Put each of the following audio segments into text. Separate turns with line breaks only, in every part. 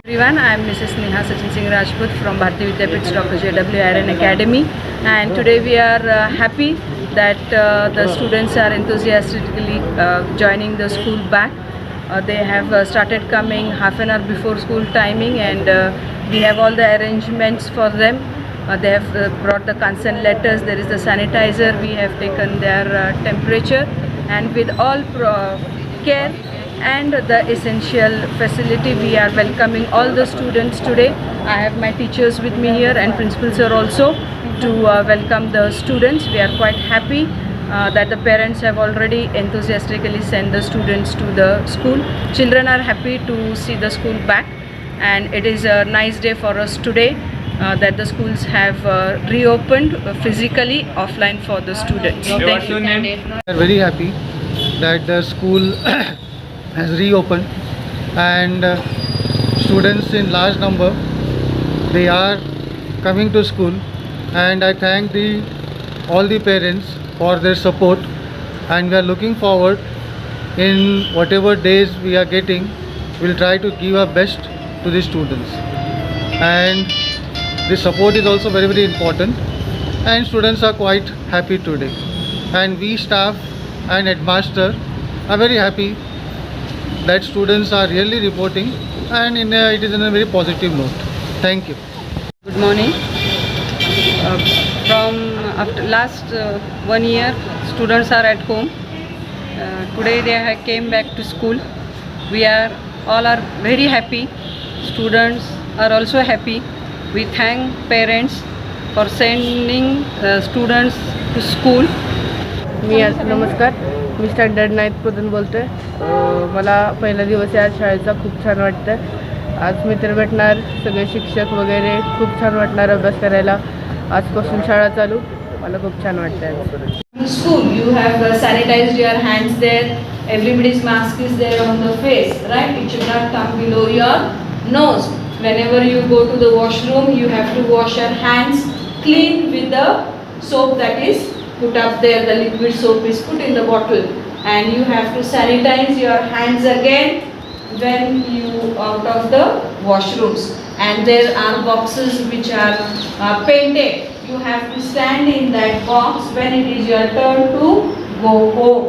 Everyone, I am Mrs. Neha Sachin Singh Rajput from Bharati Vidyapeeth Dr. J.W. Iron Academy, and today we are happy that the students are enthusiastically joining the school back. They have started coming half an hour before school timing, and we have all the arrangements for them. They have brought the consent letters, there is the sanitizer, we have taken their temperature, and with all care and the essential facility, we are welcoming all the students today. I have my teachers with me here and principal sir also to welcome the students. We are quite happy that the parents have already enthusiastically sent the students to the school. Children are happy to see the school back, and it is a nice day for us today that the schools have reopened physically offline for the students. Thank you.
We are very happy that the school has reopened, and students in large number, they are coming to school, and I thank all the parents for their support, and we are looking forward in whatever days we are getting, we'll try to give our best to the students, and the support is also very, very important, and students are quite happy today, and we staff and headmaster are very happy that students are really reporting, and it is in a very positive note. Thank you.
Good morning. From after last 1 year, students are at home. Today they came back to school. We are all very happy. Students are also happy. We thank parents for sending students to school.
नमस्कार, मी standard 9th मधून बोलते आहे. मला पहिला दिवस आहे आज शाळेचा, खूप छान वाटतं आहे. आज मित्र भेटणार, सगळे शिक्षक वगैरे, खूप छान वाटणार अभ्यास करायला. आजपासून शाळा चालू, मला खूप छान वाटतं आहे.
School, you have sanitized your hands there. Everybody's mask is there on the face, right? It should not come below your nose. Whenever you go to the washroom, you have to wash your hands clean with the soap that is put up there. The liquid soap is put in the bottle, and you have to sanitize your hands again when you out of the washrooms. And there are boxes which are painted. You have to stand in that box when it is your turn to go home.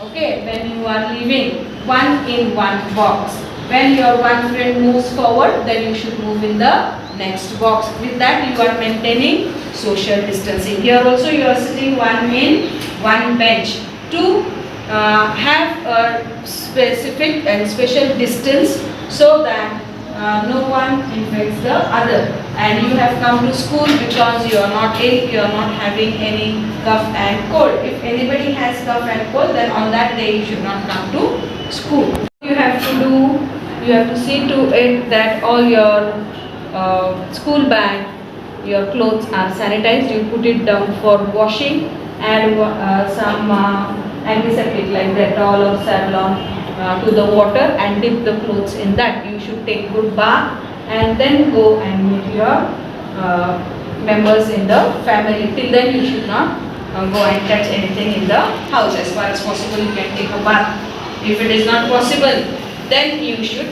Okay, when you are leaving, one in one box. When your one friend moves forward, then you should move in the next box. With that, you are maintaining social distancing. Here also you are sitting one in one bench to have a specific and special distance so that no one infects the other. And you have come to school because you are not ill, you are not having any cough and cold. If anybody has cough and cold, then on that day you should not come to school. You have to see to it that all your school bag, your clothes are sanitized. You put it down for washing, add some antiseptic like Dettol or Savlon to the water and dip the clothes in that. You should take good bath and then go and meet your members in the family. Till then you should not go and touch anything in the house. As far as possible you can take a bath. If it is not possible, then you should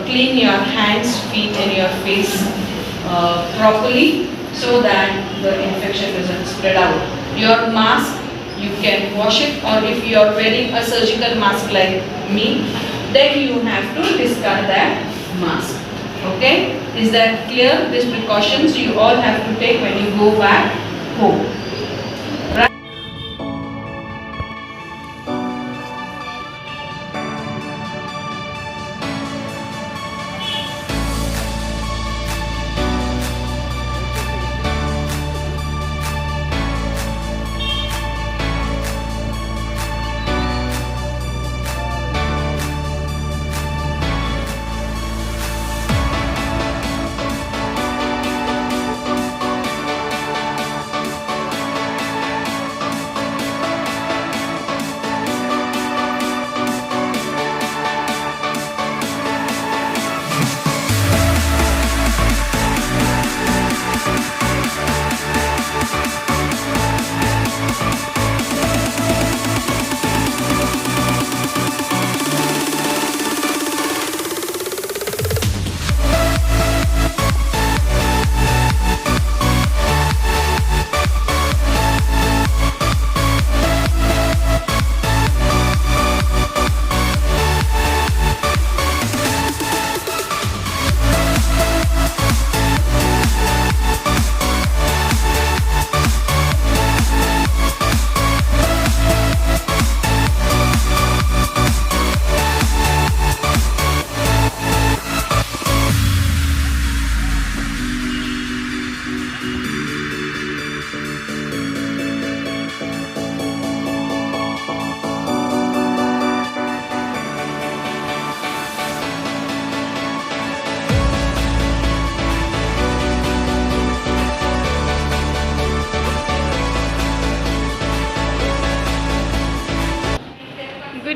clean your hands, feet and your face properly so that the infection doesn't spread out. Your mask, you can wash it, or if you are wearing a surgical mask like me, then you have to discard that mask. Okay? Is that clear? These precautions you all have to take when you go back home.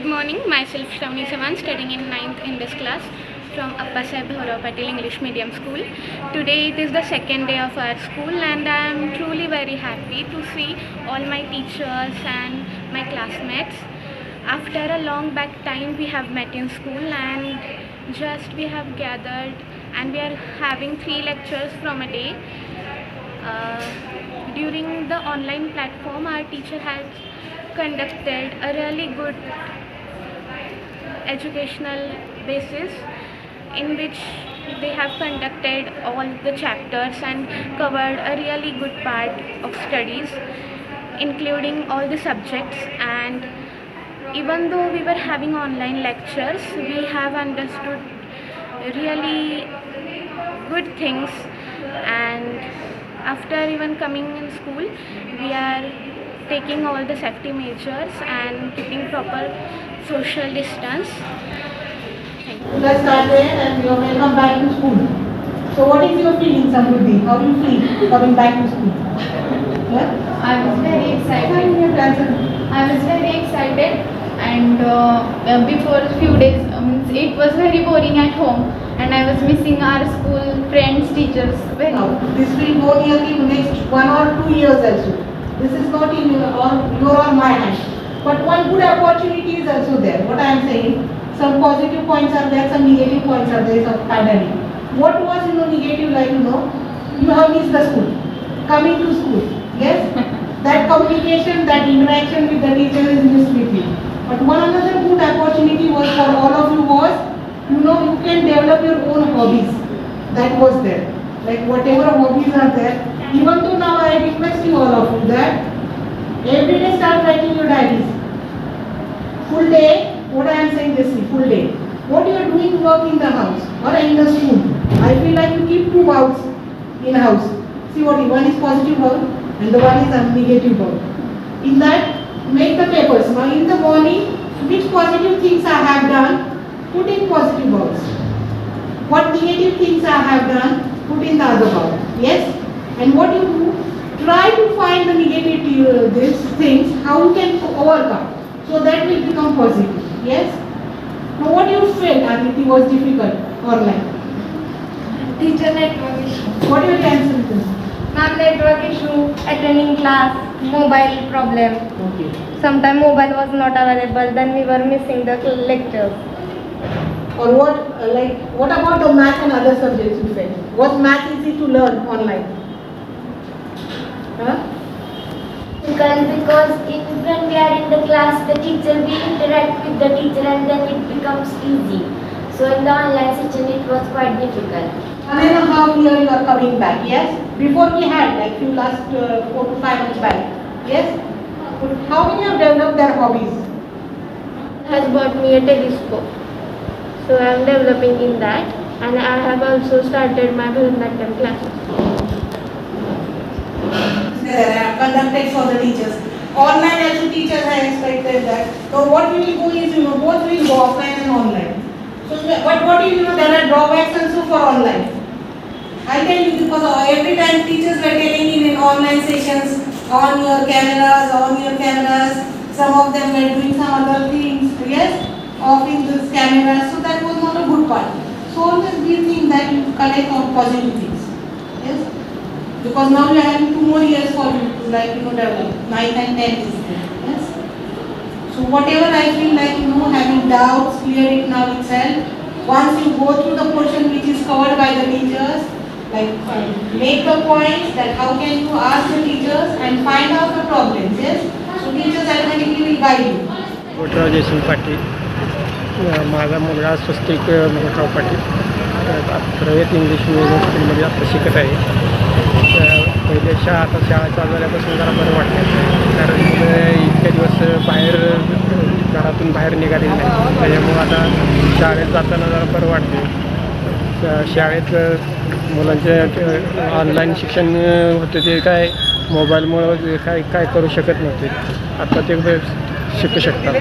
morning, myself Shravani Sawan, studying in 9th in this class from Appa Saheb Bhaurav Patil English Medium School. Today it is the second day of our school and I am truly very happy to see all my teachers and my classmates. After a long back time we have met in school and just we have gathered and we are having 3 lectures from a day. During the online platform our teacher has conducted a really good educational basis in which they have conducted all the chapters and covered a really good part of studies including all the subjects, and even though we were having online lectures we have understood really good things, and after even coming in school we are taking all the safety measures and keeping proper social distance. Thank you.
Let's start there and you're welcome back to school. So what is your feeling, Samruddhi? How do you feel coming back to school? Yeah?
I was very excited. I was very excited, and before a few days it was very boring at home and I was missing our school friends, teachers very.
Now, this will go nearly next 1 or 2 years also. This is not in your or my hand. But one good opportunity is also there. What I am saying, some positive points are there, some negative points are there, some finally. What was negative, like you have missed the school, coming to school, yes? That communication, that interaction with the teacher is missed with you. But one another good opportunity was for all of you was, you can develop your own hobbies. That was there. Like whatever hobbies are there, even though now I request you all of you that every day start writing your diaries. Full day, what I am saying this is full day. What you are doing work in the house or in the school. I feel like you keep 2 bouts in house. See what one is positive bout and the one is a negative bout. In that, make the papers. Now in the morning, which positive things I have done, put in positive bouts. What negative things I have done, put in the other bout. Yes? And what you do, try to find the negative these things, how you can overcome. So that will become positive. Yes? Now what you felt, Aditi, was difficult online?
Teacher network issue.
What your answer to this?
Ma'am, network issue, attending class, mobile problem.
Okay.
Sometimes mobile was not available, then we were missing the lectures.
Or what about the math and other subjects you felt? Was math easy to learn online? Huh?
Because when we are in the class, the teacher, we interact with the teacher and then it becomes easy. So in the online session it was quite difficult.
And I know how here you are coming back, yes? Before we had like few last 4 to 5 months back, yes? But how many have developed their hobbies?
Has bought me a telescope, so I am developing in that, and I have also started my Bharatanatyam classes.
Conducted for the teachers. Online also teachers have expected that. So what we will do is, both will go offline and online. So what do there are drawbacks also for online. I tell you because every time teachers were telling in online sessions, on your cameras, some of them were doing some other things, yes, off in this cameras, so that was not a good part. So always we think that you collect on positive things, yes. Because now you are having 2 more years for you to develop, 9th and 10th is there, yes. So whatever I feel like, having doubts, clear it now itself. Once you go through the portion which is covered by the teachers, make the points that how can you ask the teachers and find out the problems, yes. So teachers automatically will guide you.
मोठराव Jaisingh Patil, माझा मुलगा स्वस्तिक मोठराव पाटील, प्रवेश English medium स्कूलमध्ये आता शिकत आहे. पहिले आता शाळा चालू झाल्यापासून जरा बरं वाटतं, कारण इतक्या दिवस बाहेर घरातून बाहेर निघालेली नाही, त्याच्यामुळं आता शाळेत जाताना जरा बरं वाटते. शाळेत मुलांचे ऑनलाईन शिक्षण होते, ते काय मोबाईलमुळं काय करू शकत नव्हते, आता ते शिकू शकतात.